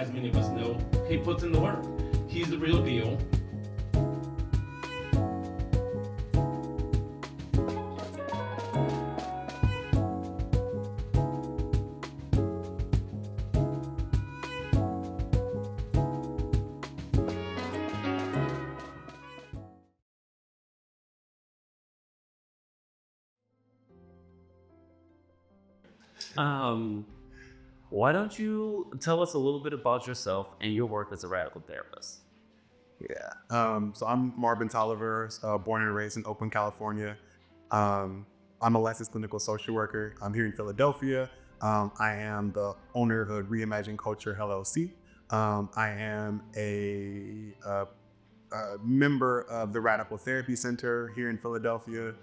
as many of us know, he puts in the work. He's the real deal. Um, why don't you tell us a little bit about yourself and your work as a radical therapist? Yeah. So I'm Marvin Tolliver, born and raised in Oakland, California. Um, I'm a licensed clinical social worker. I'm here in Philadelphia. I am the owner of Reimagine Culture LLC. I am a member of the Radical Therapy Center here in Philadelphia.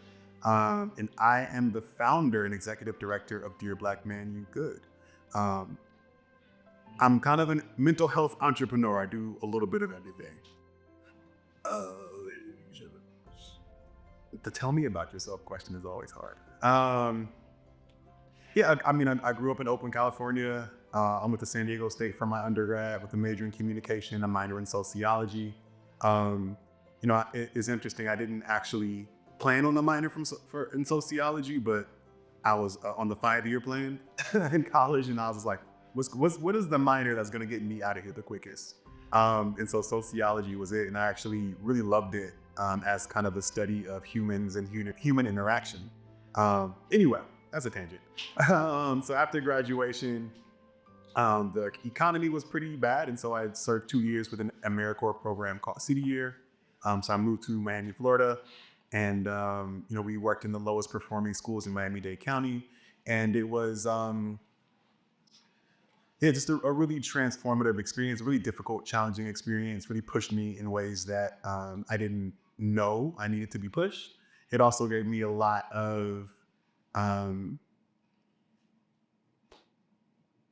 And I am the founder and executive director of Dear Black Man, You Good. Um, I'm kind of a mental health entrepreneur. I do a little bit of everything. Uh, the tell me about yourself question is always hard. I grew up in Oakland, California. I went to San Diego State for my undergrad with a major in communication, a minor in sociology. It's interesting. I didn't actually plan on a minor in sociology, but I was on the 5-year plan in college, and I was like, what is the minor that's going to get me out of here the quickest? And so sociology was it, and I actually really loved it as kind of a study of humans and human interaction. Anyway, that's a tangent. So after graduation, the economy was pretty bad, and so I served 2 years with an AmeriCorps program called City Year. So I moved to Miami, Florida, and we worked in the lowest performing schools in Miami-Dade County, and it was just a really transformative experience, a really difficult, challenging experience. Really pushed me in ways that I didn't know I needed to be pushed. It also gave me a lot of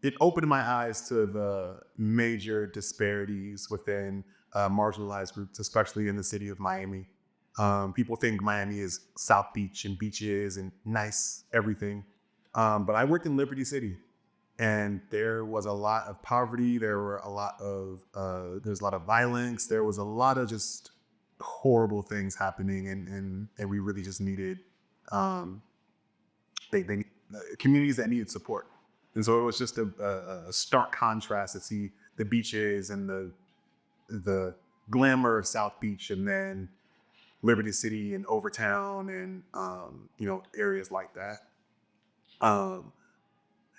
it opened my eyes to the major disparities within marginalized groups, especially in the city of Miami. People think Miami is South Beach and beaches and nice everything. But I worked in Liberty City, and there was a lot of poverty. There were there's a lot of violence. There was a lot of just horrible things happening, and we really just needed they communities that needed support. And so it was just a stark contrast to see the beaches and the glamour of South Beach, and then Liberty City and Overtown and areas like that.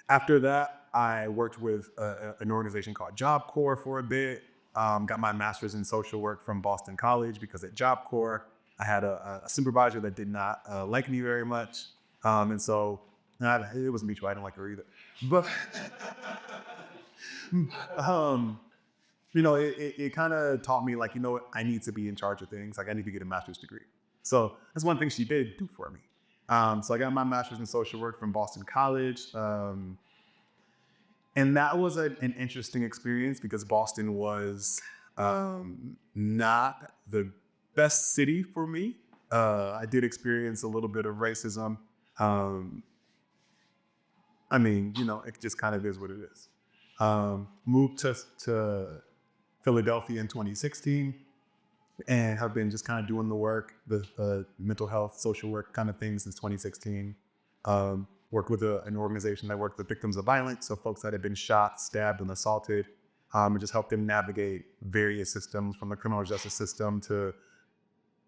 After that, I worked with an organization called Job Corps for a bit. Got my master's in social work from Boston College because at Job Corps, I had a supervisor that did not like me very much. And so it wasn't mutual. I didn't like her either. But, it kind of taught me, like, I need to be in charge of things. Like, I need to get a master's degree. So that's one thing she did do for me. So I got my master's in social work from Boston College. And that was an interesting experience because Boston was not the best city for me. I did experience a little bit of racism. It just kind of is what it is. Moved to Philadelphia in 2016 and have been just kind of doing the work, the mental health, social work kind of thing since 2016. Worked with an organization that worked with victims of violence, so folks that had been shot, stabbed, and assaulted, and just helped them navigate various systems, from the criminal justice system to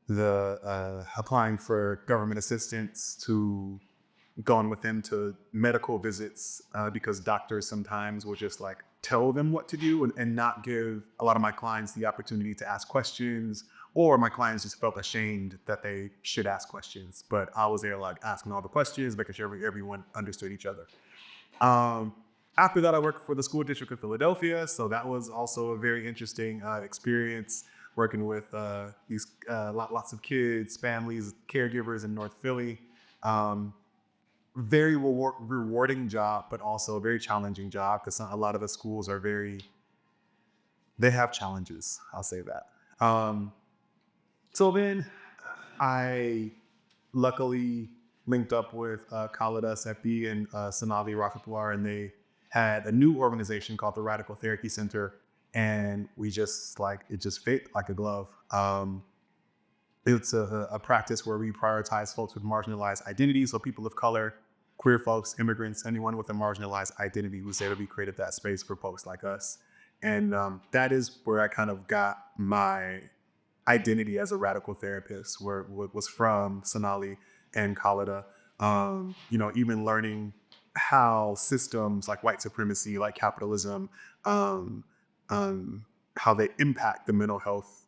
the applying for government assistance, to going with them to medical visits, because doctors sometimes will just like tell them what to do and not give a lot of my clients the opportunity to ask questions, or my clients just felt ashamed that they should ask questions. But I was there like asking all the questions, making sure everyone understood each other. After that, I worked for the school district of Philadelphia. So that was also a very interesting experience, working with lots of kids, families, caregivers in North Philly. Very rewarding job, but also a very challenging job because a lot of the schools they have challenges. I'll say that. So then I luckily linked up with Khaled SFB and Sanavi Rafipwar, and they had a new organization called the Radical Therapy Center, and we just it just fit like a glove. It's a practice where we prioritize folks with marginalized identities, so people of color, queer folks, immigrants, anyone with a marginalized identity who's able to be created that space for folks like us. And that is where I kind of got my identity as a radical therapist, where it was from Sonali and Khalida. Even learning how systems like white supremacy, like capitalism, um, how they impact the mental health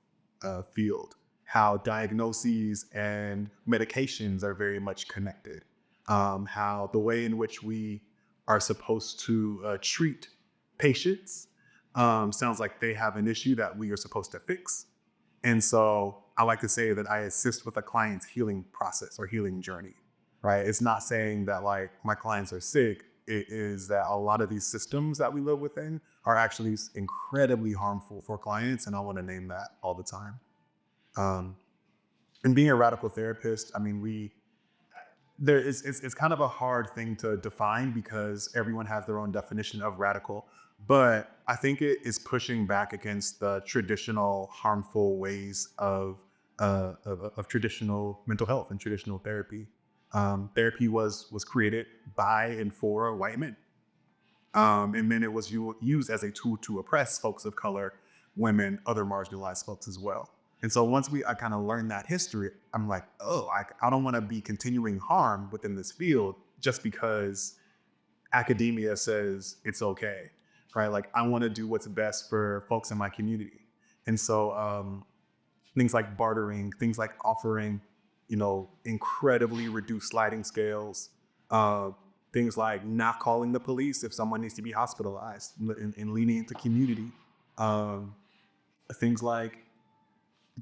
field, how diagnoses and medications are very much connected, how the way in which we are supposed to treat patients sounds like they have an issue that we are supposed to fix. And so I like to say that I assist with a client's healing process or healing journey, right? It's not saying that like my clients are sick. It is that a lot of these systems that we live within are actually incredibly harmful for clients. And I want to name that all the time. And being a radical therapist, I mean, it's kind of a hard thing to define because everyone has their own definition of radical. But I think it is pushing back against the traditional harmful ways of traditional mental health and traditional therapy. Therapy was created by and for white men. And then it was used as a tool to oppress folks of color, women, other marginalized folks as well. And so once I kind of learned that history, I'm like, oh, I don't want to be continuing harm within this field just because academia says it's okay, right? Like I want to do what's best for folks in my community. And so things like bartering, things like offering, incredibly reduced sliding scales, things like not calling the police if someone needs to be hospitalized and leaning into community, things like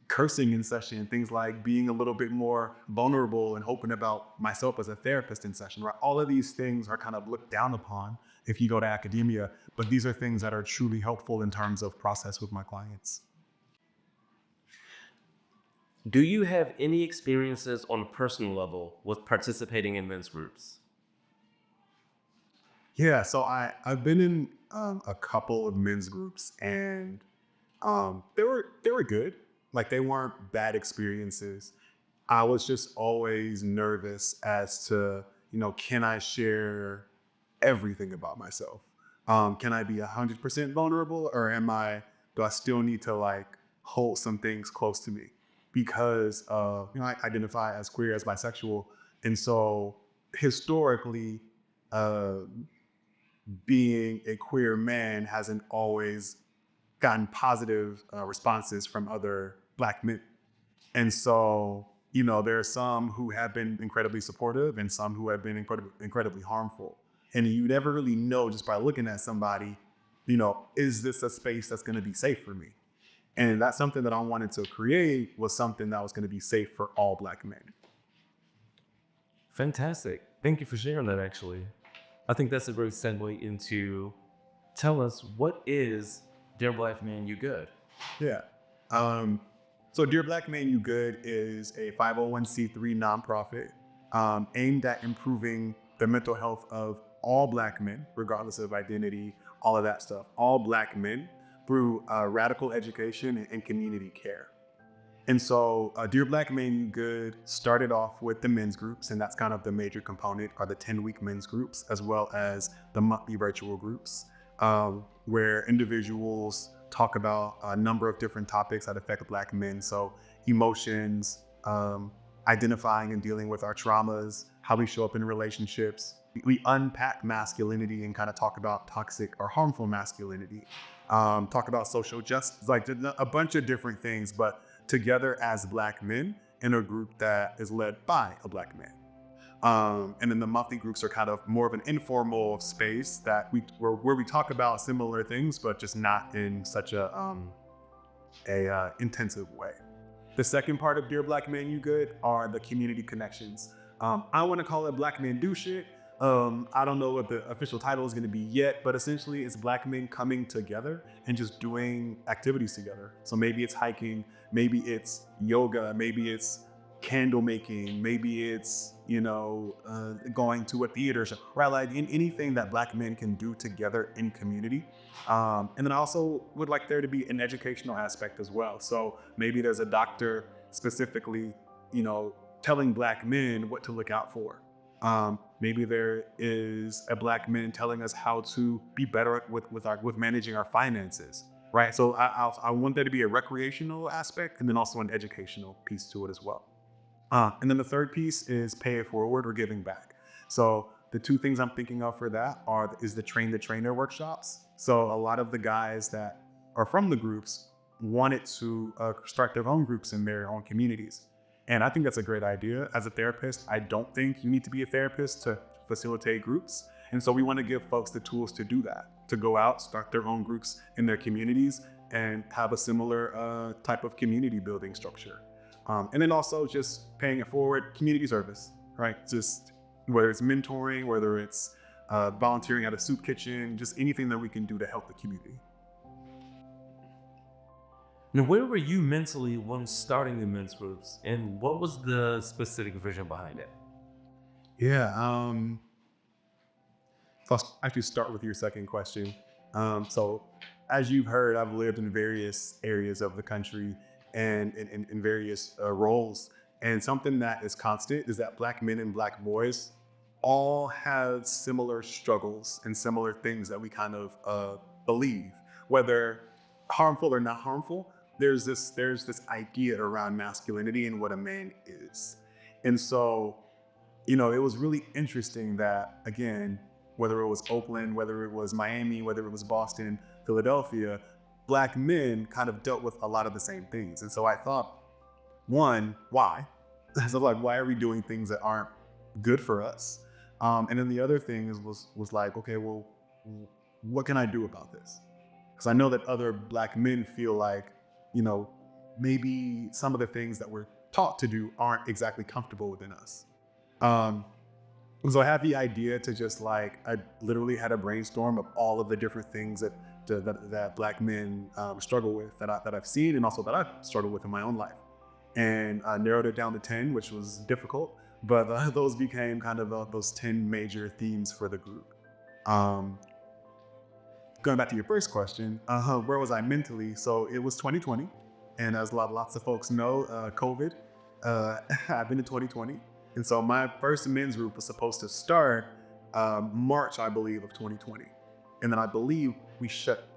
cursing in session, things like being a little bit more vulnerable and open about myself as a therapist in session, right? All of these things are kind of looked down upon if you go to academia, but these are things that are truly helpful in terms of process with my clients. Do you have any experiences on a personal level with participating in men's groups? Yeah, so I've been in a couple of men's groups, and they were good. Like they weren't bad experiences. I was just always nervous as to, can I share everything about myself? Can I be 100% vulnerable, or do I still need to like hold some things close to me? Because I identify as queer, as bisexual, and so historically, being a queer man hasn't always gotten positive responses from other Black men. And so, there are some who have been incredibly supportive and some who have been incredibly harmful. And you never really know just by looking at somebody, is this a space that's going to be safe for me? And that's something that I wanted to create, was something that was going to be safe for all Black men. Fantastic. Thank you for sharing that, actually. I think that's a great segue into tell us, what is Dear Black Man, You Good? Yeah. So Dear Black Man, You Good is a 501c3 nonprofit aimed at improving the mental health of all Black men, regardless of identity, all of that stuff, all Black men through radical education and community care. And so Dear Black Man, You Good started off with the men's groups, and that's kind of the major component, are the 10-week men's groups, as well as the monthly virtual groups, where individuals talk about a number of different topics that affect Black men. So emotions, identifying and dealing with our traumas, how we show up in relationships. We unpack masculinity and kind of talk about toxic or harmful masculinity, talk about social justice, like a bunch of different things, but together as Black men in a group that is led by a Black man. And then the monthly groups are kind of more of an informal space that where we talk about similar things, but just not in such a intensive way. The second part of Dear Black Man, You Good are the community connections. I want to call it Black Men Do Shit. I don't know what the official title is going to be yet, but essentially it's Black men coming together and just doing activities together. So maybe it's hiking, maybe it's yoga, maybe it's candle making, maybe it's, going to a theater show, right? Like anything that Black men can do together in community. And then I also would like there to be an educational aspect as well. So maybe there's a doctor specifically, telling Black men what to look out for. Maybe there is a Black man telling us how to be better with managing our finances, right? So I want there to be a recreational aspect and then also an educational piece to it as well. And then the third piece is pay it forward or giving back. So the two things I'm thinking of for that is the train the trainer workshops. So a lot of the guys that are from the groups wanted to start their own groups in their own communities. And I think that's a great idea. As a therapist, I don't think you need to be a therapist to facilitate groups. And so we want to give folks the tools to do that, to go out, start their own groups in their communities and have a similar type of community building structure. And then also just paying it forward, community service, right? Just whether it's mentoring, whether it's volunteering at a soup kitchen, just anything that we can do to help the community. Now, where were you mentally when starting the men's groups, and what was the specific vision behind it? Yeah, so I'll actually start with your second question. So as you've heard, I've lived in various areas of the country and in various roles. And something that is constant is that Black men and Black boys all have similar struggles and similar things that we kind of believe, whether harmful or not harmful. There's this idea around masculinity and what a man is. And so, it was really interesting that, again, whether it was Oakland, whether it was Miami, whether it was Boston, Philadelphia, Black men kind of dealt with a lot of the same things. And so I thought, one, why? So like, why are we doing things that aren't good for us? And then the other thing was like, okay, well, what can I do about this? Because I know that other Black men feel like, maybe some of the things that we're taught to do aren't exactly comfortable within us. So I had the idea to just I literally had a brainstorm of all of the different things that Black men struggle with that I've seen and also that I've struggled with in my own life. And I narrowed it down to 10, which was difficult, but those became kind of those 10 major themes for the group. Going back to your first question, where was I mentally? So it was 2020, and as lots of folks know, COVID happened in 2020. And so my first men's group was supposed to start March, I believe, of 2020. And then I believe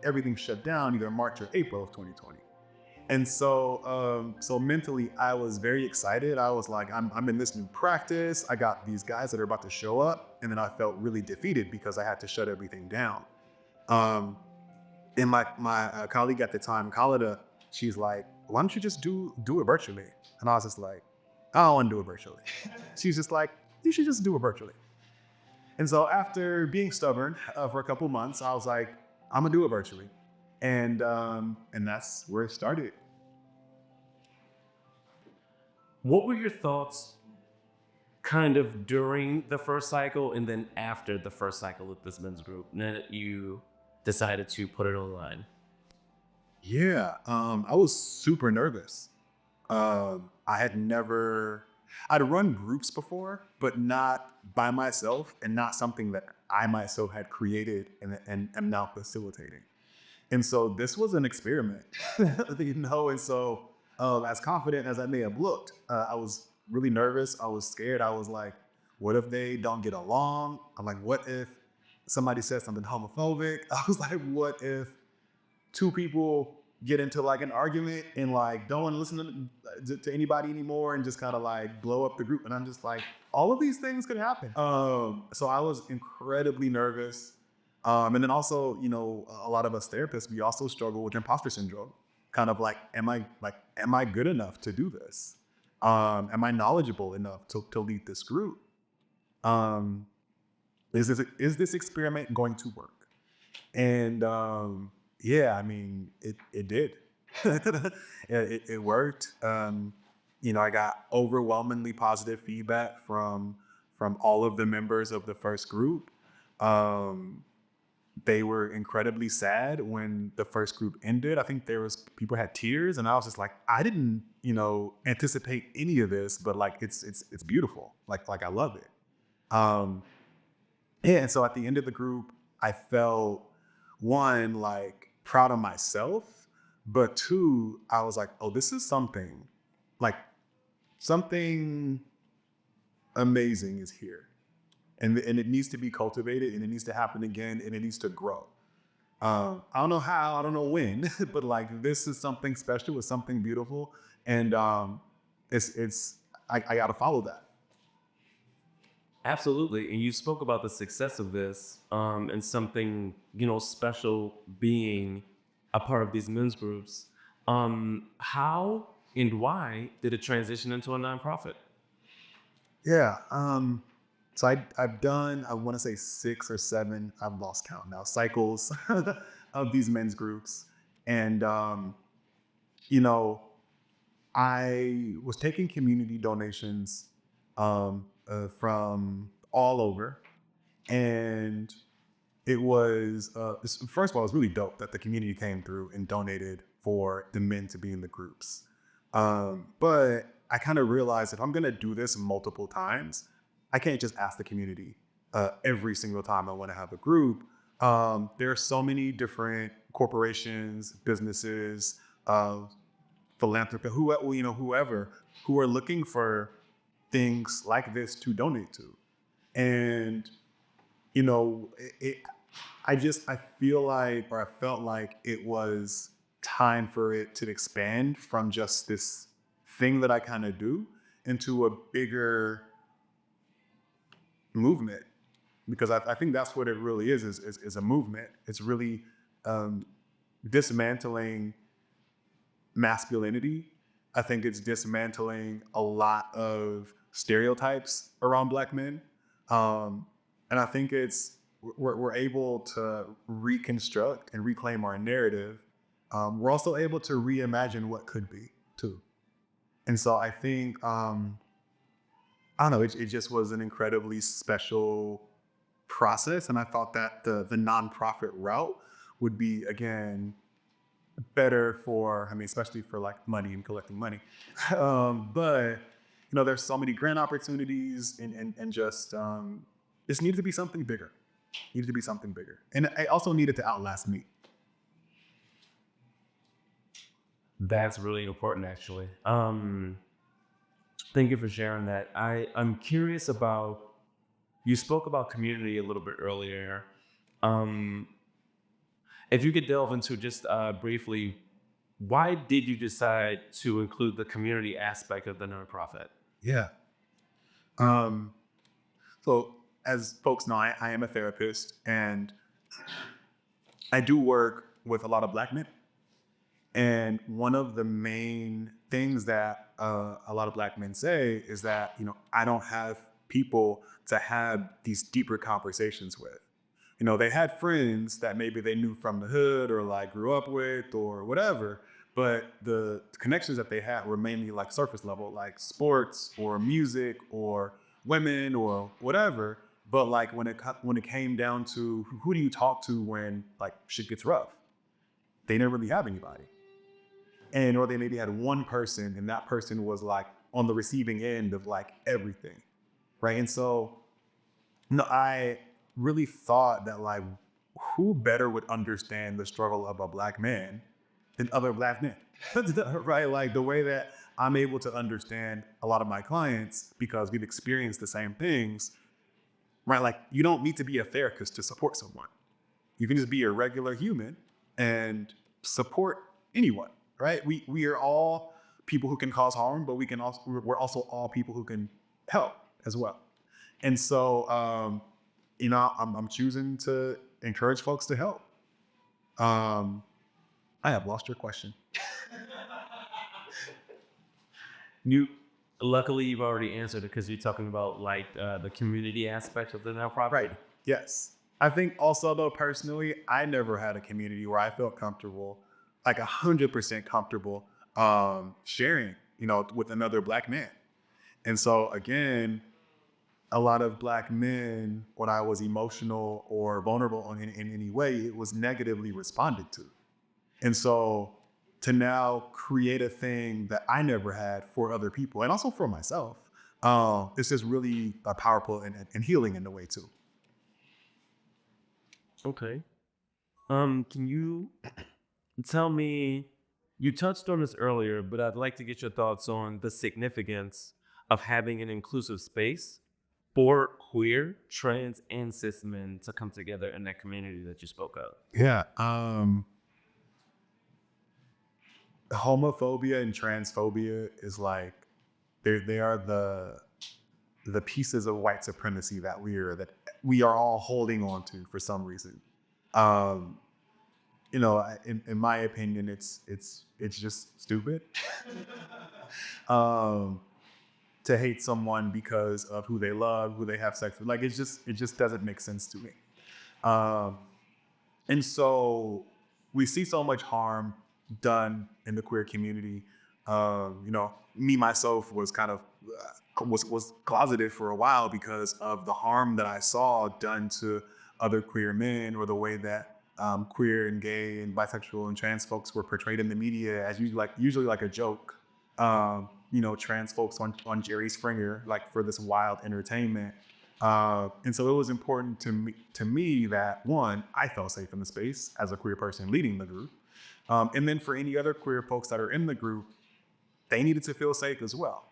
everything shut down either March or April of 2020. And so mentally, I was very excited. I was like, I'm in this new practice. I got these guys that are about to show up. And then I felt really defeated because I had to shut everything down. And my colleague at the time, Khalida, she's like, why don't you just do it virtually? And I was just like, I don't want to do it virtually. She's just like, you should just do it virtually. And so after being stubborn for a couple months, I was like, I'm gonna do it virtually. And that's where it started. What were your thoughts kind of during the first cycle and then after the first cycle with this men's group, and then you decided to put it online? Yeah, I was super nervous. I'd run groups before, but not by myself and not something that I myself had created and am now facilitating. And so this was an experiment, and so as confident as I may have looked, I was really nervous. I was scared. I was like, what if they don't get along? I'm like, what if somebody says something homophobic? I was like, what if two people get into an argument and don't want to listen to anybody anymore and just kind of blow up the group? And I'm just like, all of these things could happen. So I was incredibly nervous. And then also, a lot of us therapists, we also struggle with imposter syndrome. Kind of am I good enough to do this? Am I knowledgeable enough to lead this group? Is this experiment going to work? And yeah, I mean, it did. it worked. I got overwhelmingly positive feedback from all of the members of the first group. they were incredibly sad when the first group ended. I think people had tears, and I was just like, I didn't, anticipate any of this, but like it's beautiful. Like I love it. Um, yeah, and so at the end of the group, I felt one, like proud of myself, but two, I was like, oh, this is like something amazing is here. And it needs to be cultivated, and it needs to happen again, and it needs to grow. I don't know how, I don't know when, but like this is something special, it's something beautiful, and I got to follow that. Absolutely. And you spoke about the success of this and something, special being a part of these men's groups. How and why did it transition into a nonprofit? Yeah. So I've done, I want to say 6 or 7, I've lost count now, cycles of these men's groups. And, you know, I was taking community donations from all over. And it was, first of all, it was really dope that the community came through and donated for the men to be in the groups. But I kind of realized if I'm going to do this multiple times, I can't just ask the community every single time I want to have a group. There are so many different corporations, businesses, philanthropists, whoever who are looking for things like this to donate to. And, you know, I feel like, or I felt like it was time for it to expand from just this thing that I kind of do into a bigger movement, because I think that's what it really is a movement. It's really dismantling masculinity. I think it's dismantling a lot of stereotypes around Black men. And I think we're able to reconstruct and reclaim our narrative. We're also able to reimagine what could be too. And so I think, I don't know, it just was an incredibly special process. And I thought that the nonprofit route would be, again, better for, especially for like money and collecting money. But, there's so many grant opportunities and just, this needed to be something bigger. Needed to be something bigger. And I also needed to outlast me. That's really important, actually. Thank you for sharing that. I'm curious about, you spoke about community a little bit earlier. If you could delve into just briefly, why did you decide to include the community aspect of the nonprofit? Yeah. So as folks know, I am a therapist, and I do work with a lot of Black men. And one of the main things that a lot of Black men say is that, I don't have people to have these deeper conversations with. They had friends that maybe they knew from the hood or like grew up with or whatever, but the connections that they had were mainly like surface level, like sports or music or women or whatever. But like when it came down to who do you talk to when like shit gets rough, they didn't really have anybody. Or they maybe had one person, and that person was like on the receiving end of like everything, right? And so, I really thought that like, who better would understand the struggle of a Black man than other Black men, right? Like the way that I'm able to understand a lot of my clients because we've experienced the same things, right? Like you don't need to be a therapist to support someone. You can just be a regular human and support anyone. Right? We are all people who can cause harm, but we're also all people who can help as well. And so, I'm choosing to encourage folks to help. I have lost your question. Luckily, you've already answered it because you're talking about like the community aspect of the nonprofit. Right. Yes. I think also though, personally, I never had a community where I felt comfortable, like 100% comfortable, sharing, with another Black man. And so again, a lot of Black men, when I was emotional or vulnerable in any way, it was negatively responded to. And so to now create a thing that I never had for other people and also for myself, it's just really powerful and healing in a way too. Okay. Can you tell me, you touched on this earlier, but I'd like to get your thoughts on the significance of having an inclusive space for queer, trans, and cis men to come together in that community that you spoke of. Yeah. Homophobia and transphobia is like, they are the pieces of white supremacy that we are all holding on to for some reason. In my opinion, it's just stupid. To hate someone because of who they love, who they have sex with, like it just doesn't make sense to me. And so we see so much harm done in the queer community. Me myself was kind of was closeted for a while because of the harm that I saw done to other queer men, or the way that queer and gay and bisexual and trans folks were portrayed in the media as usually like a joke. Trans folks on Jerry Springer, like for this wild entertainment. And so it was important to me that, one, I felt safe in the space as a queer person leading the group. And then for any other queer folks that are in the group, they needed to feel safe as well.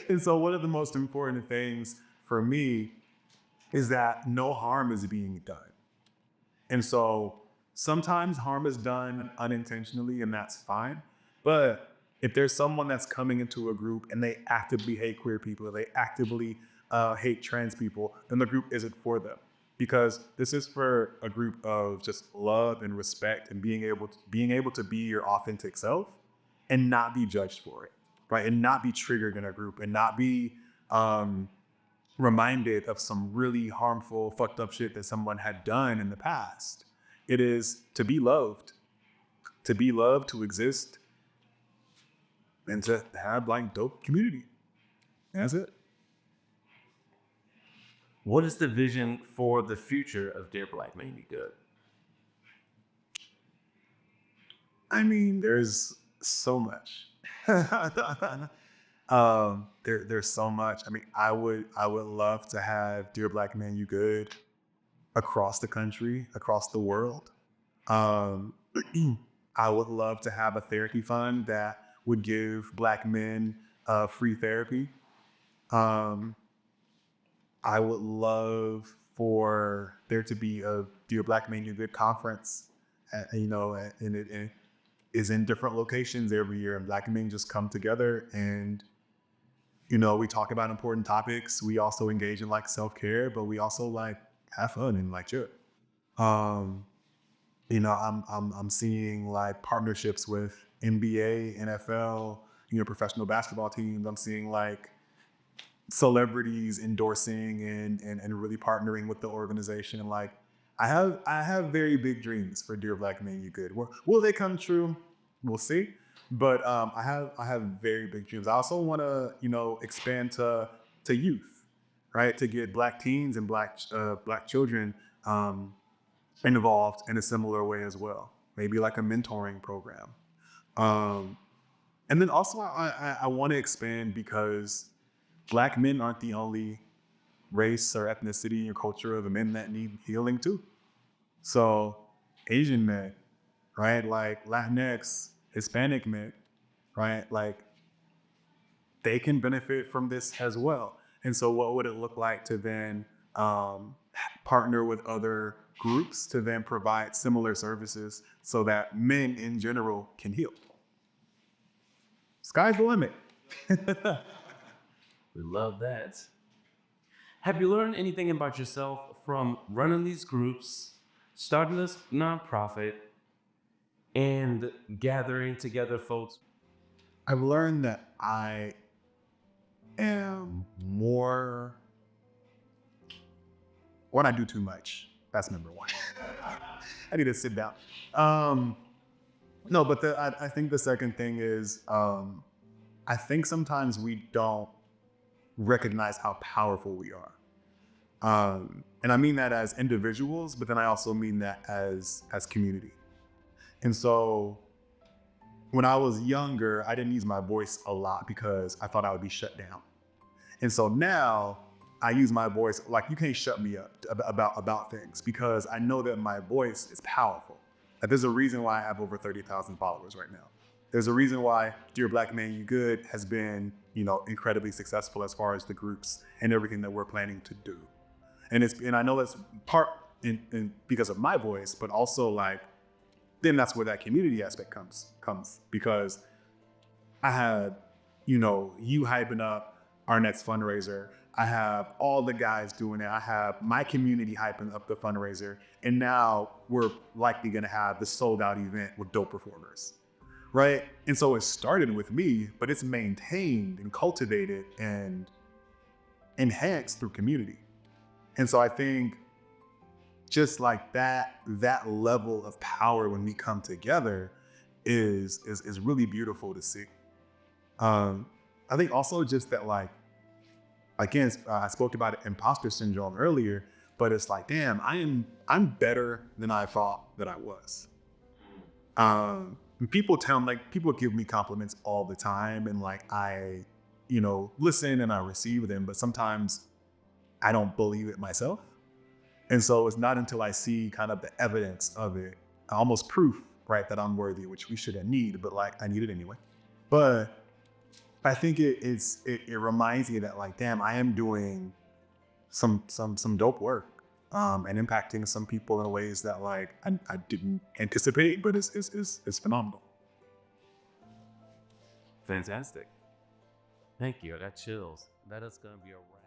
And so one of the most important things for me is that no harm is being done. And so sometimes harm is done unintentionally, and that's fine. But if there's someone that's coming into a group and they actively hate queer people, they actively hate trans people, then the group isn't for them. Because this is for a group of just love and respect and being able to be your authentic self and not be judged for it, right? And not be triggered in a group and not be reminded of some really harmful, fucked up shit that someone had done in the past. It is to be loved, to exist, and to have like dope community. That's it. What is the vision for the future of Dear Black Man You Good? I mean, there's so much. There's so much. I mean, I would love to have Dear Black Man You Good across the country, across the world. I would love to have a therapy fund that would give Black men free therapy. I would love for there to be a Dear Black Man You Good conference, and it is in different locations every year, and Black men just come together and, we talk about important topics. We also engage in like self-care, but we also like have fun and like chill. I'm seeing like partnerships with NBA, NFL, professional basketball teams. I'm seeing like celebrities endorsing and really partnering with the organization. And like, I have very big dreams for Dear Black Man You Good. Will they come true? We'll see. But I have very big dreams. I also want to expand to youth, right? To get Black teens and Black children involved in a similar way as well. Maybe like a mentoring program. And then also I want to expand because Black men aren't the only race or ethnicity or culture of the men that need healing too. So Asian men, right? Like Latinx, Hispanic men, right? Like they can benefit from this as well. And so what would it look like to then partner with other groups to then provide similar services so that men in general can heal? Sky's the limit. We love that. Have you learned anything about yourself from running these groups, starting this nonprofit, and gathering together folks? I've learned that I am more when I do too much. That's number one. I need to sit down. No, but I think the second thing is I think sometimes we don't recognize how powerful we are. And I mean that as individuals, but then I also mean that as community. And so when I was younger, I didn't use my voice a lot because I thought I would be shut down. And so now I use my voice, like you can't shut me up about things because I know that my voice is powerful. Like there's a reason why I have over 30,000 followers right now. There's a reason why Dear Black Man You Good has been, incredibly successful as far as the groups and everything that we're planning to do. And I know that's part in because of my voice, but also like, then that's where that community aspect comes because I had, you hyping up our next fundraiser. I have all the guys doing it. I have my community hyping up the fundraiser. And now we're likely gonna have the sold out event with dope performers, right? And so it started with me, but it's maintained and cultivated and enhanced through community. And so I think just like that level of power when we come together is really beautiful to see. I think also just that like, again, I spoke about imposter syndrome earlier, but it's like, damn, I'm better than I thought that I was. People give me compliments all the time, and like I, listen and I receive them, but sometimes I don't believe it myself. And so it's not until I see kind of the evidence of it, almost proof, right, that I'm worthy, which we shouldn't need, but like I need it anyway. But I think it reminds me that like, damn, I am doing some dope work and impacting some people in ways that like I didn't anticipate, but it's phenomenal. Fantastic. Thank you. I got chills. That is going to be a wrap.